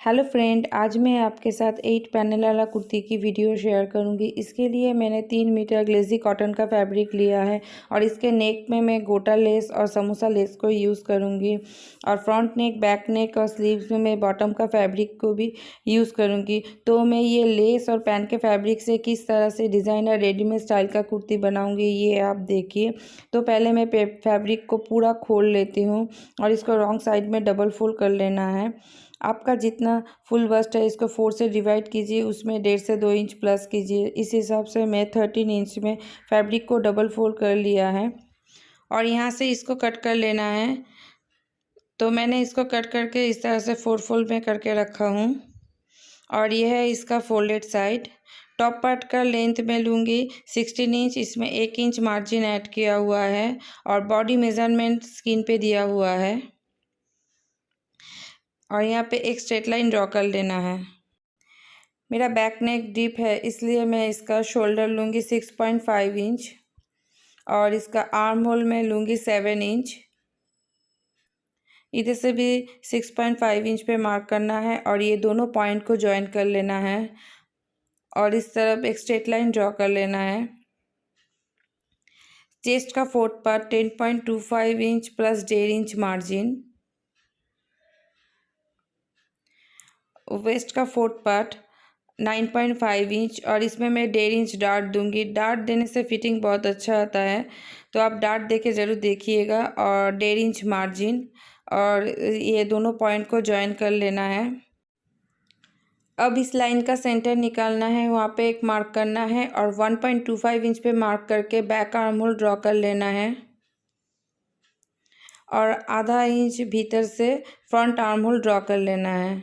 Hello friend, आज मैं आपके साथ 8 पैनल वाला कुर्ती की वीडियो शेयर करूंगी। इसके लिए मैंने 3 मीटर ग्लेजी कॉटन का फैब्रिक लिया है और इसके नेक में मैं गोटा लेस और समोसा लेस को यूज़ करूंगी और फ्रंट नेक, बैक नेक और स्लीव्स में मैं बॉटम का फैब्रिक को भी यूज़ करूंगी। तो मैं ये लेस और पैन के फैब्रिक से किस तरह से डिज़ाइनर रेडीमेड स्टाइल का कुर्ती बनाऊँगी ये आप देखिए। तो पहले मैं फैब्रिक को पूरा खोल लेती हूँ और इसको रॉन्ग साइड में डबल फोल्ड कर लेना है। आपका जितना फुल बस्ट है इसको 4 से डिवाइड कीजिए, उसमें 1.5 से 2 इंच प्लस कीजिए। इस हिसाब से मैं 13 इंच में फैब्रिक को डबल फोल्ड कर लिया है और यहाँ से इसको कट कर लेना है। तो मैंने इसको कट करके इस तरह से 4 फोल्ड में करके रखा हूँ और यह है इसका फोल्डेड साइड। टॉप पार्ट का लेंथ मैं लूँगी 16 इंच, इसमें 1 इंच मार्जिन ऐड किया हुआ है और बॉडी मेज़रमेंट स्क्रीन पे दिया हुआ है और यहाँ पे एक स्ट्रेट लाइन ड्रॉ कर लेना है। मेरा बैक नेक डीप है इसलिए मैं इसका शोल्डर लूँगी 6.5 इंच और इसका आर्म होल में लूँगी 7 इंच। इधर से भी 6.5 इंच पे मार्क करना है और ये दोनों पॉइंट को ज्वाइन कर लेना है और इस तरफ एक स्ट्रेट लाइन ड्रॉ कर लेना है। चेस्ट का fourth part 10.25 inch plus 1.5 inch margin. Waist का फोर्थ पार्ट 9.5 इंच और इसमें मैं 1.5 इंच डार्ट दूंगी। डार्ट देने से फिटिंग बहुत अच्छा आता है, तो आप डार्ट देके ज़रूर देखिएगा। और 1.5 इंच मार्जिन और ये दोनों पॉइंट को ज्वाइन कर लेना है। अब इस लाइन का सेंटर निकालना है, वहाँ पे एक मार्क करना है और 1.25 इंच पे मार्क करके बैक आर्म होल ड्रॉ कर लेना है और आधा इंच भीतर से फ्रंट आर्म होल ड्रॉ कर लेना है।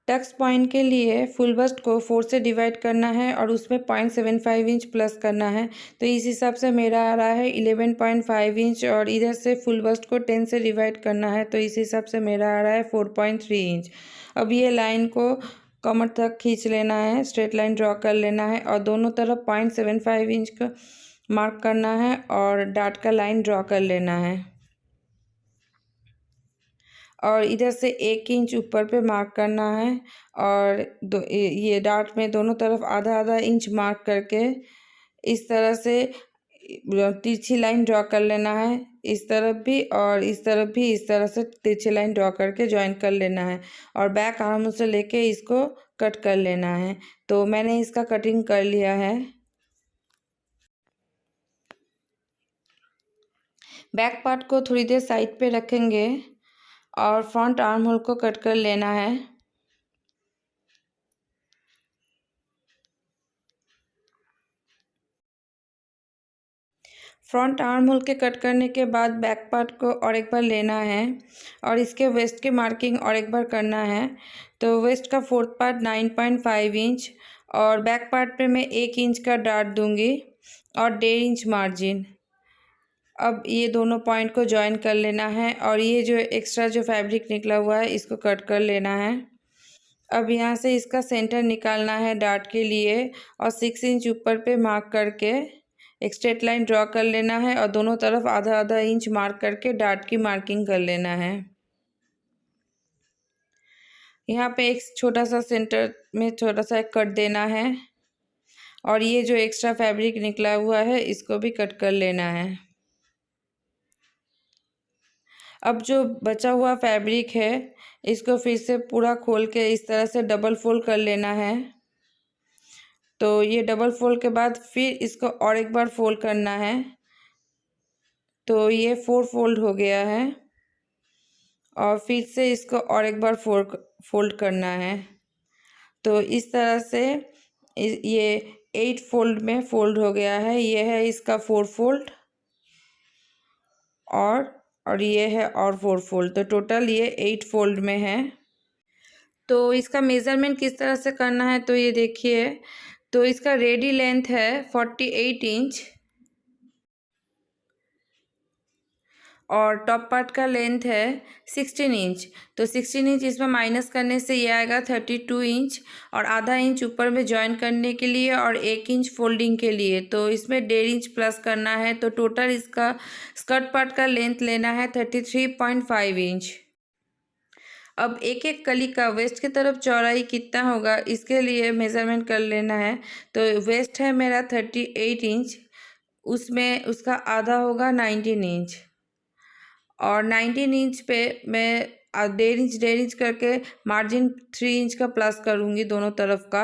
टक्स पॉइंट के लिए फुल बस्ट को 4 से डिवाइड करना है और उसमें 0.75 इंच प्लस करना है। तो इस हिसाब से मेरा आ रहा है 11.5 इंच और इधर से फुल बस्ट को 10 से डिवाइड करना है, तो इस हिसाब से मेरा आ रहा है 4.3 इंच। अब ये लाइन को कमर तक खींच लेना है, स्ट्रेट लाइन ड्रॉ कर लेना है और दोनों तरफ 0.75 इंच का मार्क करना है और डार्ट का लाइन ड्रॉ कर लेना है और इधर से 1 इंच ऊपर पे मार्क करना है और ये डार्ट में दोनों तरफ आधा आधा इंच मार्क करके इस तरह से तिरछी लाइन ड्रॉ कर लेना है। इस तरफ भी और इस तरफ भी इस तरह से तिरछी लाइन ड्रॉ करके ज्वाइन कर लेना है और बैक आर्म से लेके इसको कट कर लेना है। तो मैंने इसका कटिंग कर लिया है। बैक पार्ट को थोड़ी देर साइड पे रखेंगे और फ्रंट आर्म होल को कट कर लेना है। फ्रंट आर्म होल के कट करने के बाद बैक पार्ट को और एक बार लेना है और इसके वेस्ट की मार्किंग और एक बार करना है। तो वेस्ट का फोर्थ पार्ट 9.5 इंच और बैक पार्ट पे मैं 1 इंच का डार्ट दूंगी और 1.5 इंच मार्जिन। अब ये दोनों पॉइंट को ज्वाइन कर लेना है और ये जो एक्स्ट्रा जो फैब्रिक निकला हुआ है इसको कट कर लेना है। अब यहाँ से इसका सेंटर निकालना है डार्ट के लिए और 6 इंच ऊपर पे मार्क करके एक स्ट्रेट लाइन ड्रॉ कर लेना है और दोनों तरफ आधा आधा इंच मार्क करके डार्ट की मार्किंग कर लेना है। यहाँ पे एक छोटा सा सेंटर में छोटा सा एक कट देना है और ये जो एक्स्ट्रा फैब्रिक निकला हुआ है इसको भी कट कर लेना है। अब जो बचा हुआ फैब्रिक है इसको फिर से पूरा खोल के इस तरह से डबल फोल्ड कर लेना है। तो ये डबल फोल्ड के बाद फिर इसको और एक बार फोल्ड करना है, तो ये 4 फोल्ड हो गया है और फिर से इसको और एक बार फोल्ड करना है। तो इस तरह से ये 8 फोल्ड में फोल्ड हो गया है। ये है इसका 4 फोल्ड और ये है और 4 फोल्ड, तो टोटल ये 8 फोल्ड में है। तो इसका मेज़रमेंट किस तरह से करना है तो ये देखिए। तो इसका रेडी लेंथ है 48 इंच और टॉप पार्ट का लेंथ है 16 इंच। तो 16 इंच इसमें माइनस करने से ये आएगा 32 इंच और आधा इंच ऊपर में ज्वाइन करने के लिए और 1 इंच फोल्डिंग के लिए, तो इसमें 1.5 इंच प्लस करना है। तो टोटल इसका स्कर्ट पार्ट का लेंथ लेना है 33.5 इंच। अब एक एक कली का वेस्ट की तरफ चौड़ाई कितना होगा इसके लिए मेज़रमेंट कर लेना है। तो वेस्ट है मेरा 38 इंच, उसमें उसका आधा होगा 19 इंच, और 19 इंच पे मैं 1.5 इंच करके मार्जिन 3 इंच का प्लस करूँगी दोनों तरफ का।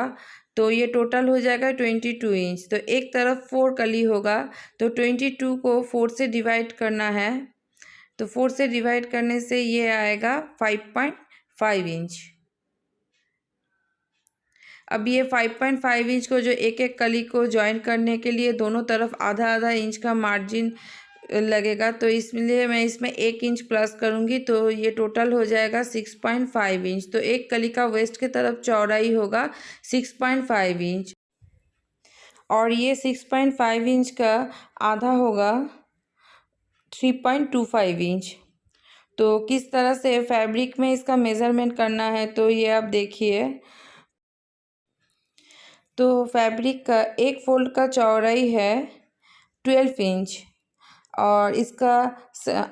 तो ये टोटल हो जाएगा 22 इंच। तो एक तरफ 4 कली होगा, तो 22 को 4 से डिवाइड करना है। तो 4 से डिवाइड करने से ये आएगा 5.5 इंच। अब ये 5.5 इंच को जो एक एक कली को जॉइन करने के लिए दोनों तरफ आधा आधा इंच का मार्जिन लगेगा, तो इसलिए मैं इसमें 1 इंच प्लस करूँगी, तो ये टोटल हो जाएगा 6.5 इंच। तो एक कली का वेस्ट की तरफ चौड़ाई होगा 6.5 इंच, और ये 6.5 इंच का आधा होगा 3.25 इंच। तो किस तरह से फैब्रिक में इसका मेज़रमेंट करना है तो ये आप देखिए। तो फैब्रिक का एक फोल्ड का चौड़ाई है 12 इंच, और इसका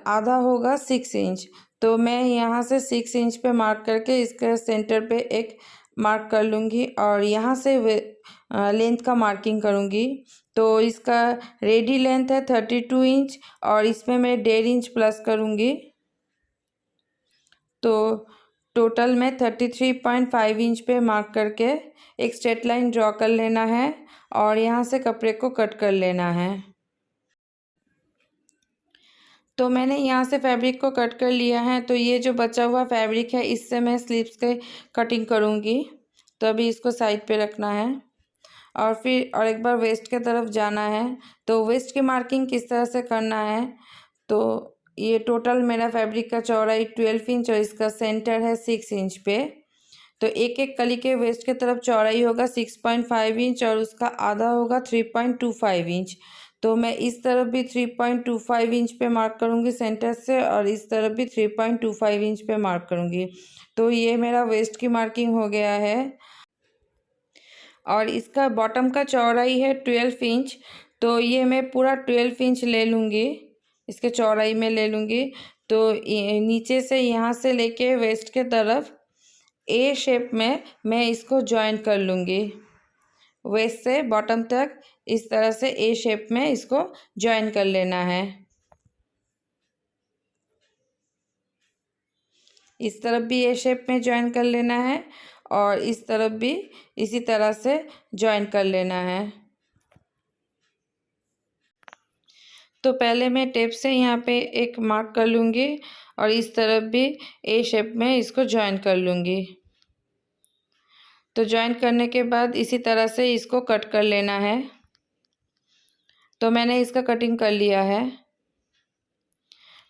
आधा होगा 6 इंच। तो मैं यहाँ से 6 इंच पे मार्क करके इसके सेंटर पे एक मार्क कर लूँगी, और यहाँ से लेंथ का मार्किंग करूँगी। तो इसका रेडी लेंथ है 32 इंच, और इसमें मैं 1.5 इंच प्लस करूँगी। तो टोटल में 33.5 इंच पे मार्क करके एक स्ट्रेट लाइन ड्रॉ कर लेना है, और यहाँ से कपड़े को कट कर लेना है। तो मैंने यहाँ से फैब्रिक को कट कर लिया है। तो ये जो बचा हुआ फैब्रिक है इससे मैं स्लीव्स के कटिंग करूँगी। तो अभी इसको साइड पे रखना है, और फिर एक बार वेस्ट के तरफ जाना है। तो वेस्ट की मार्किंग किस तरह से करना है, तो ये टोटल मेरा फैब्रिक का चौड़ाई 12 इंच और इसका सेंटर है 6 इंच पे। तो एक एक कली के वेस्ट की तरफ चौड़ाई होगा 6.5 इंच, और उसका आधा होगा 3.25 इंच। तो मैं इस तरफ भी 3.25 इंच पे मार्क करूँगी सेंटर से, और इस तरफ भी 3.25 इंच पे मार्क करूँगी। तो ये मेरा वेस्ट की मार्किंग हो गया है, और इसका बॉटम का चौड़ाई है 12 इंच। तो ये मैं पूरा 12 इंच ले लूँगी, इसके चौड़ाई में ले लूँगी। तो नीचे से यहाँ से लेके वेस्ट के तरफ ए शेप में मैं इसको जॉइन कर लूँगी, वेस्ट से बॉटम तक इस तरह से ए शेप में इसको जॉइन कर लेना है। इस तरफ भी ए शेप में जॉइन कर लेना है, और इस तरफ भी इसी तरह से जॉइन कर लेना है। तो पहले मैं टेप से यहाँ पे एक मार्क कर लूँगी, और इस तरफ भी ए शेप में इसको जॉइन कर लूँगी। तो जॉइन करने के बाद इसी तरह से इसको कट कर लेना है। तो मैंने इसका कटिंग कर लिया है।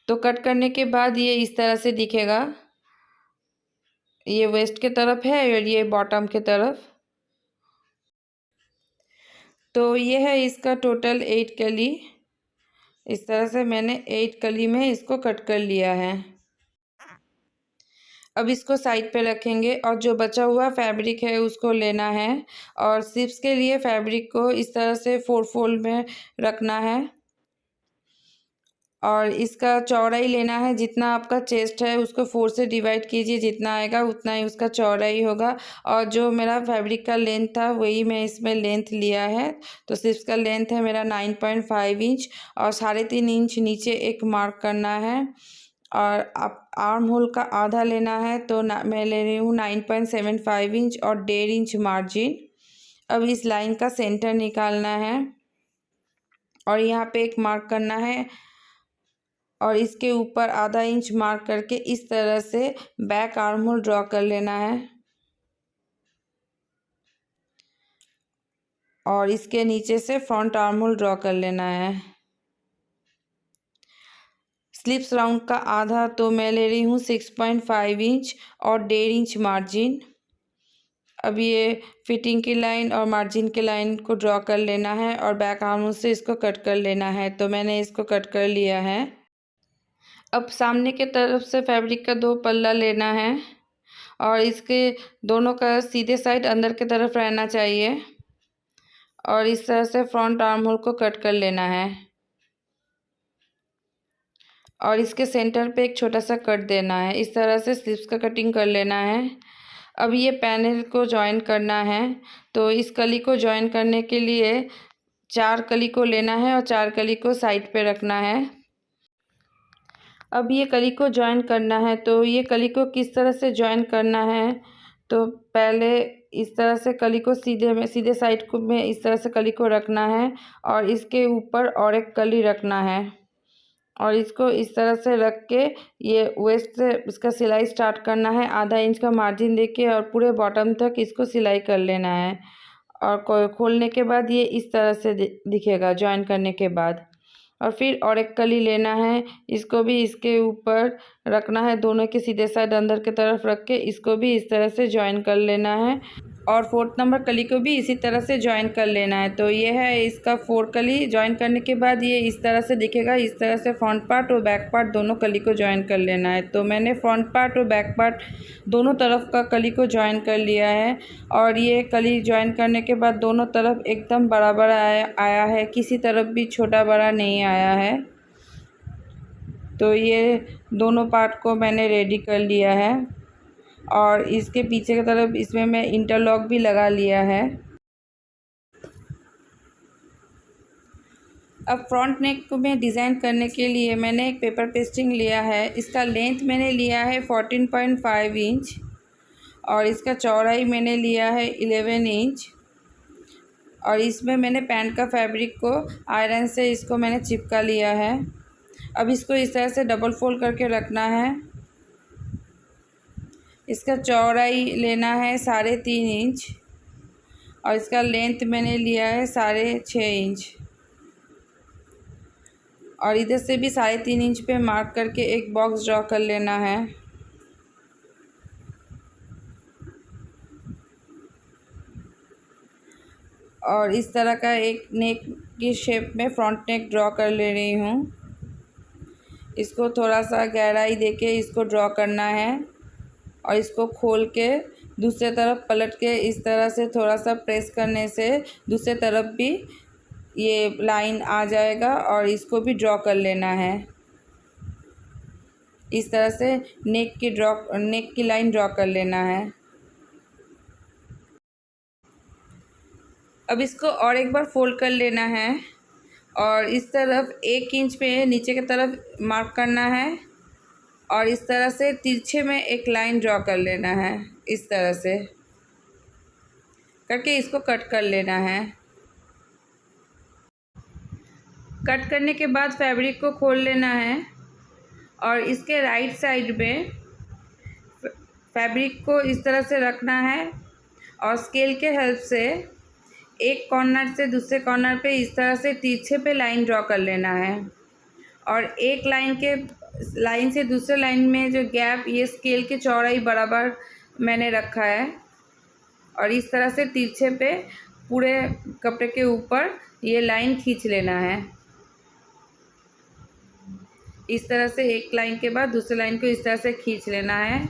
तो कट करने के बाद ये इस तरह से दिखेगा, ये वेस्ट के तरफ है और ये बॉटम के तरफ। तो ये है इसका टोटल 8 कली। इस तरह से मैंने 8 कली में इसको कट कर लिया है। अब इसको साइड पे रखेंगे, और जो बचा हुआ फैब्रिक है उसको लेना है, और स्लीव्स के लिए फैब्रिक को इस तरह से 4 फोल्ड में रखना है, और इसका चौड़ाई लेना है जितना आपका चेस्ट है उसको 4 से डिवाइड कीजिए, जितना आएगा उतना ही उसका चौड़ाई होगा। और जो मेरा फैब्रिक का लेंथ था वही मैं इसमें लेंथ लिया है। तो स्लीव्स का लेंथ है मेरा 9.5 इंच, और 3.5 इंच नीचे एक मार्क करना है, और आप आर्म होल का आधा लेना है। तो मैं ले रही हूँ 9.75 इंच और 1.5 इंच मार्जिन। अब इस लाइन का सेंटर निकालना है, और यहाँ पे एक मार्क करना है, और इसके ऊपर आधा इंच मार्क करके इस तरह से बैक आर्म होल ड्रॉ कर लेना है, और इसके नीचे से फ्रंट आर्म होल ड्रॉ कर लेना है। स्लीव्स राउंड का आधा तो मैं ले रही हूँ 6.5 इंच और 1.5 इंच मार्जिन। अब ये फिटिंग की लाइन और मार्जिन की लाइन को ड्रॉ कर लेना है, और बैक आर्म होल से इसको कट कर लेना है। तो मैंने इसको कट कर लिया है। अब सामने के तरफ से फैब्रिक का 2 पल्ला लेना है, और इसके दोनों का सीधे साइड अंदर की तरफ रहना चाहिए, और इस तरह से फ्रंट आर्म होल को कट कर लेना है, और इसके सेंटर पे एक छोटा सा कट देना है। इस तरह से स्लीव्स का कटिंग कर लेना है। अब ये पैनल को जॉइन करना है। तो इस कली को जॉइन करने के लिए 4 कली को लेना है और 4 कली को साइड पे रखना है। अब ये कली को जॉइन करना है। तो ये कली को किस तरह से जॉइन करना है, तो पहले इस तरह से कली को सीधे साइड को में इस तरह से कली को रखना है और इसके ऊपर और एक कली रखना है और इसको इस तरह से रख के ये वेस्ट से इसका सिलाई स्टार्ट करना है। आधा इंच का मार्जिन देके और पूरे बॉटम तक इसको सिलाई कर लेना है। और खोलने के बाद ये इस तरह से दिखेगा जॉइन करने के बाद। और फिर और एक कली लेना है, इसको भी इसके ऊपर रखना है, दोनों के सीधे साइड अंदर की तरफ रख के इसको भी इस तरह से जॉइन कर लेना है और 4th नंबर कली को भी इसी तरह से जॉइन कर लेना है। तो ये है इसका 4 कली। जॉइन करने के बाद ये इस तरह से दिखेगा। इस तरह से फ्रंट पार्ट और बैक पार्ट दोनों कली को जॉइन कर लेना है। तो मैंने फ्रंट पार्ट और बैक पार्ट दोनों तरफ का कली को जॉइन कर लिया है और ये कली जॉइन करने के बाद दोनों तरफ एकदम बराबर आया है, किसी तरफ भी छोटा बड़ा नहीं आया है। तो ये दोनों पार्ट को मैंने रेडी कर लिया है और इसके पीछे की तरफ इसमें मैं इंटरलॉक भी लगा लिया है। अब फ्रंट नेक को मैं डिज़ाइन करने के लिए मैंने एक पेपर पेस्टिंग लिया है। इसका लेंथ मैंने लिया है 14.5 इंच और इसका चौड़ाई मैंने लिया है 11 इंच और इसमें मैंने पैंट का फैब्रिक को आयरन से इसको मैंने चिपका लिया है। अब इसको इस तरह से डबल फोल्ड करके रखना है। इसका चौड़ाई लेना है 3.5 इंच और इसका लेंथ मैंने लिया है 6.5 इंच और इधर से भी 3.5 इंच पे मार्क करके एक बॉक्स ड्रॉ कर लेना है। और इस तरह का एक नेक की शेप में फ्रंट नेक ड्रॉ कर ले रही हूँ। इसको थोड़ा सा गहराई देके इसको ड्रॉ करना है और इसको खोल के दूसरे तरफ पलट के इस तरह से थोड़ा सा प्रेस करने से दूसरे तरफ भी ये लाइन आ जाएगा और इसको भी ड्रॉ कर लेना है। इस तरह से नेक की लाइन ड्रॉ कर लेना है। अब इसको और एक बार फोल्ड कर लेना है और इस तरफ 1 इंच पे नीचे की तरफ मार्क करना है और इस तरह से तिरछे में एक लाइन ड्रॉ कर लेना है। इस तरह से करके इसको कट कर लेना है। कट करने के बाद फैब्रिक को खोल लेना है और इसके राइट साइड में फैब्रिक को इस तरह से रखना है और स्केल के हेल्प से एक कॉर्नर से दूसरे कॉर्नर पे इस तरह से तिरछे पे लाइन ड्रॉ कर लेना है और एक लाइन से दूसरे लाइन में जो गैप, ये स्केल के चौड़ाई बराबर मैंने रखा है और इस तरह से तिरछे पे पूरे कपड़े के ऊपर ये लाइन खींच लेना है। इस तरह से एक लाइन के बाद दूसरे लाइन को इस तरह से खींच लेना है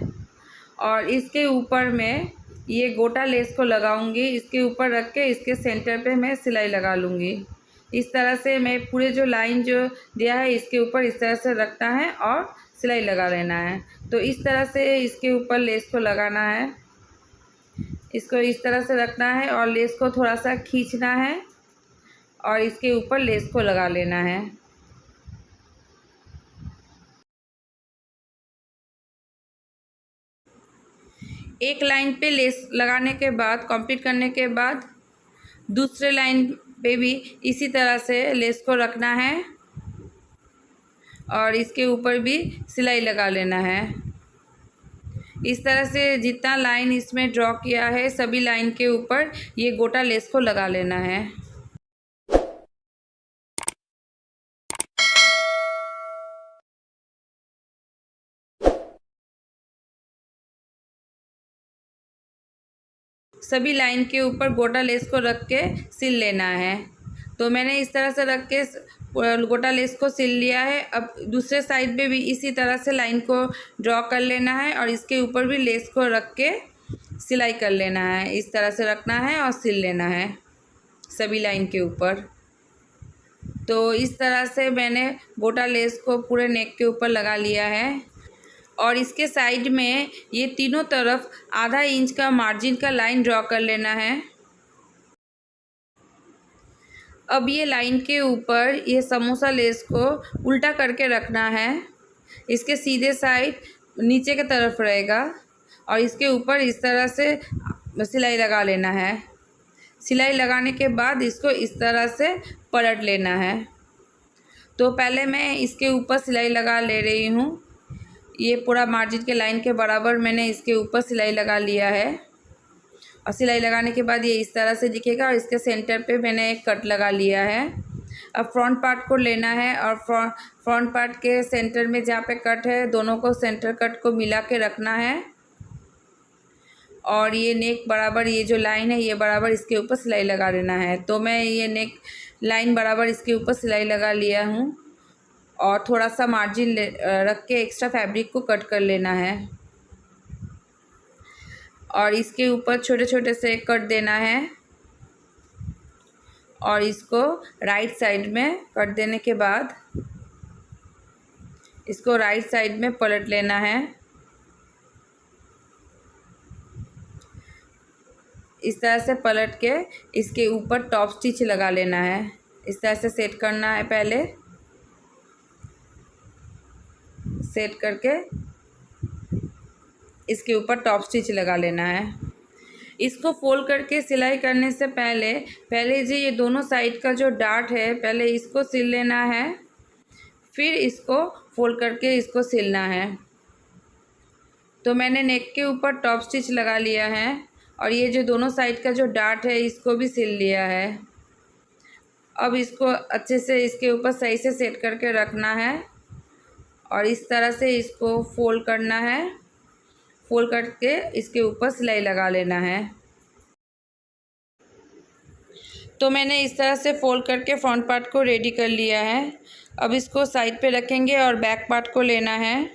और इसके ऊपर मैं ये गोटा लेस को लगाऊंगी। इसके ऊपर रख के इसके सेंटर पे मैं सिलाई लगा लूँगी। इस तरह से मैं पूरे जो लाइन जो दिया है इसके ऊपर इस तरह से रखना है और सिलाई लगा लेना है। तो इस तरह से इसके ऊपर लेस को लगाना है। इसको इस तरह से रखना है और लेस को थोड़ा सा खींचना है और इसके ऊपर लेस को लगा लेना है। एक लाइन पे लेस लगाने के बाद, कंप्लीट करने के बाद दूसरे लाइन पे भी इसी तरह से लेस को रखना है और इसके ऊपर भी सिलाई लगा लेना है। इस तरह से जितना लाइन इसमें ड्रॉ किया है सभी लाइन के ऊपर ये गोटा लेस को लगा लेना है। सभी लाइन के ऊपर गोटा लेस को रख के सिल लेना है। तो मैंने इस तरह से रख के गोटा लेस को सिल लिया है। अब दूसरे साइड पे भी इसी तरह से लाइन को ड्रॉ कर लेना है और इसके ऊपर भी लेस को रख के सिलाई कर लेना है। इस तरह से रखना है और सिल लेना है सभी लाइन के ऊपर। तो इस तरह से मैंने गोटा लेस को पूरे नेक के ऊपर लगा लिया है और इसके साइड में ये तीनों तरफ आधा इंच का मार्जिन का लाइन ड्रॉ कर लेना है। अब ये लाइन के ऊपर ये समोसा लेस को उल्टा करके रखना है। इसके सीधे साइड नीचे की तरफ रहेगा और इसके ऊपर इस तरह से सिलाई लगा लेना है। सिलाई लगाने के बाद इसको इस तरह से पलट लेना है। तो पहले मैं इसके ऊपर सिलाई लगा ले रही हूँ। ये पूरा मार्जिन के लाइन के बराबर मैंने इसके ऊपर सिलाई लगा लिया है और सिलाई लगाने के बाद ये इस तरह से दिखेगा और इसके सेंटर पे मैंने एक कट लगा लिया है। अब फ्रंट पार्ट को लेना है और फ्रंट पार्ट के सेंटर में जहाँ पे कट है दोनों को सेंटर कट को मिला के रखना है और ये नेक बराबर ये जो लाइन है ये बराबर इसके ऊपर सिलाई लगा देना है। तो मैं ये नेक लाइन बराबर इसके ऊपर सिलाई लगा लिया हूँ और थोड़ा सा मार्जिन रख के एक्स्ट्रा फैब्रिक को कट कर लेना है और इसके ऊपर छोटे छोटे से कट देना है और इसको राइट साइड में कट देने के बाद इसको राइट साइड में पलट लेना है। इस तरह से पलट के इसके ऊपर टॉप स्टिच लगा लेना है। इस तरह से सेट करना है, पहले सेट करके इसके ऊपर टॉप स्टिच लगा लेना है। इसको फोल्ड करके सिलाई करने से पहले जो ये दोनों साइड का जो डार्ट है पहले इसको सिल लेना है, फिर इसको फोल्ड करके इसको सिलना है। तो मैंने नेक के ऊपर टॉप स्टिच लगा लिया है और ये जो दोनों साइड का जो डार्ट है इसको भी सिल लिया है। अब इसको अच्छे से इसके ऊपर सही से सेट करके रखना है और इस तरह से इसको फोल्ड करना है। फोल्ड करके इसके ऊपर सिलाई लगा लेना है। तो मैंने इस तरह से फोल्ड करके फ्रंट पार्ट को रेडी कर लिया है। अब इसको साइड पे रखेंगे और बैक पार्ट को लेना है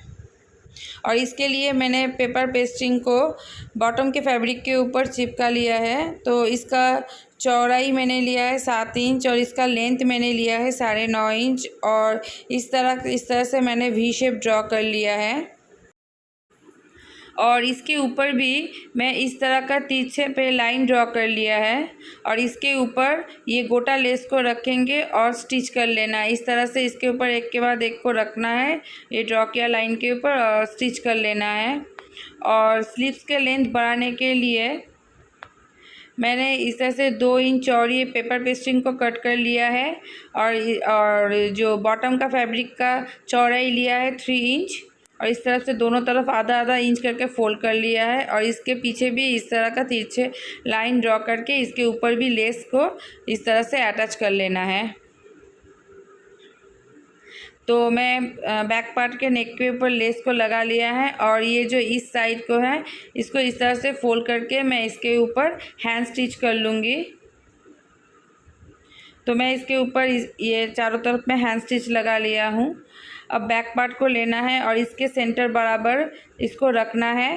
और इसके लिए मैंने पेपर पेस्टिंग को बॉटम के फैब्रिक के ऊपर चिपका लिया है। तो इसका चौड़ाई मैंने लिया है 7 इंच और इसका लेंथ मैंने लिया है 9.5 इंच और इस तरह से मैंने वी शेप ड्रॉ कर लिया है और इसके ऊपर भी मैं इस तरह का तिरछे पे लाइन ड्रॉ कर लिया है और इसके ऊपर ये गोटा लेस को रखेंगे और स्टिच कर लेना है। इस तरह से इसके ऊपर एक के बाद एक को रखना है, ये ड्रॉ किया लाइन के ऊपर और स्टिच कर लेना है। और स्लीव्स के लेंथ बढ़ाने के लिए मैंने इस तरह से 2 इंच चौड़ी पेपर पेस्टिंग को कट कर लिया है और जो बॉटम का फैब्रिक का चौड़ाई लिया है 3 इंच और इस तरफ से दोनों तरफ आधा आधा इंच करके फोल्ड कर लिया है और इसके पीछे भी इस तरह का तिरछे लाइन ड्रॉ करके इसके ऊपर भी लेस को इस तरह से अटैच कर लेना है। तो मैं बैक पार्ट के नेक के ऊपर लेस को लगा लिया है और ये जो इस साइड को है इसको इस तरह से फोल्ड करके मैं इसके ऊपर हैंड स्टिच कर लूँगी। तो मैं इसके ऊपर ये चारों तरफ में हैंड स्टिच लगा लिया हूँ। अब बैक पार्ट को लेना है और इसके सेंटर बराबर इसको रखना है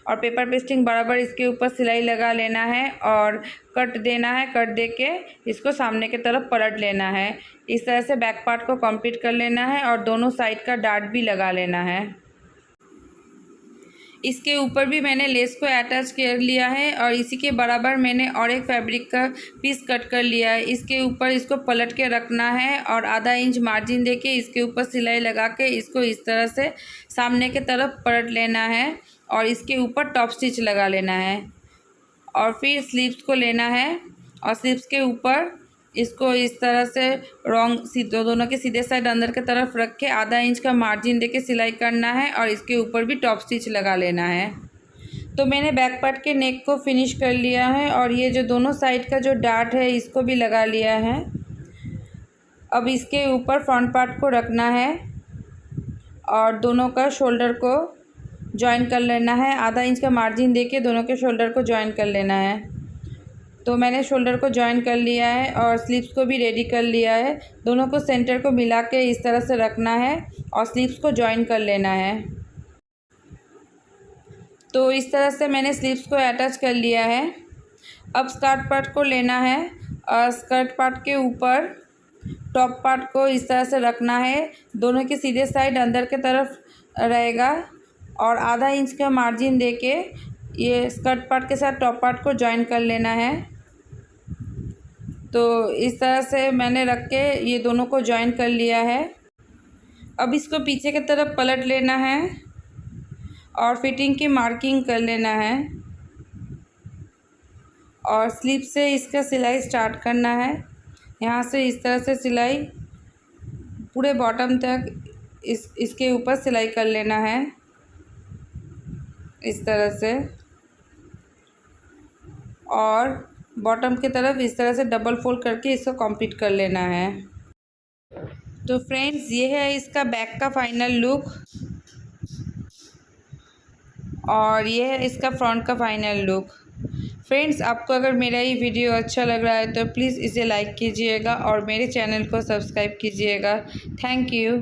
और पेपर पेस्टिंग बराबर इसके ऊपर सिलाई लगा लेना है और कट देना है। कट दे के इसको सामने की तरफ पलट लेना है। इस तरह से बैक पार्ट को कंप्लीट कर लेना है और दोनों साइड का डार्ट भी लगा लेना है। इसके ऊपर भी मैंने लेस को अटैच कर लिया है और इसी के बराबर मैंने और एक फैब्रिक का पीस कट कर लिया है। इसके ऊपर इसको पलट के रखना है और आधा इंच मार्जिन देके इसके ऊपर सिलाई लगा के इसको इस तरह से सामने की तरफ पलट लेना है और इसके ऊपर टॉप स्टिच लगा लेना है और फिर स्लीव्स को लेना है और स्लीव्स के ऊपर इसको इस तरह से दोनों के सीधे साइड अंदर की तरफ रख के आधा इंच का मार्जिन देके सिलाई करना है और इसके ऊपर भी टॉप स्टिच लगा लेना है। तो मैंने बैक पार्ट के नेक को फिनिश कर लिया है और ये जो दोनों साइड का जो डार्ट है इसको भी लगा लिया है। अब इसके ऊपर फ्रंट पार्ट को रखना है और दोनों का शोल्डर को जॉइन कर लेना है। आधा इंच का मार्जिन देके दोनों के शोल्डर को जॉइन कर लेना है। तो मैंने शोल्डर को जॉइन कर लिया है और स्लीव्स को भी रेडी कर लिया है। दोनों को सेंटर को मिला के इस तरह से रखना है और स्लीव्स को जॉइन कर लेना है। तो इस तरह से मैंने स्लीव्स को अटैच कर लिया है। अब स्कर्ट पार्ट को लेना है और स्कर्ट पार्ट के ऊपर टॉप पार्ट को इस तरह से रखना है, दोनों के सीधे साइड अंदर के तरफ रहेगा और आधा इंच का मार्जिन देके ये स्कर्ट पार्ट के साथ टॉप पार्ट को जॉइन कर लेना है। तो इस तरह से मैंने रख के ये दोनों को जॉइन कर लिया है। अब इसको पीछे की तरफ पलट लेना है और फिटिंग की मार्किंग कर लेना है और स्लिप से इसका सिलाई स्टार्ट करना है। यहाँ से इस तरह से सिलाई पूरे बॉटम तक इसके ऊपर सिलाई कर लेना है इस तरह से, और बॉटम की तरफ इस तरह से डबल फोल्ड करके इसको कंप्लीट कर लेना है। तो फ्रेंड्स, ये है इसका बैक का फाइनल लुक और ये है इसका फ्रंट का फाइनल लुक। फ्रेंड्स, आपको अगर मेरा ये वीडियो अच्छा लग रहा है तो प्लीज़ इसे लाइक कीजिएगा और मेरे चैनल को सब्सक्राइब कीजिएगा। Thank you.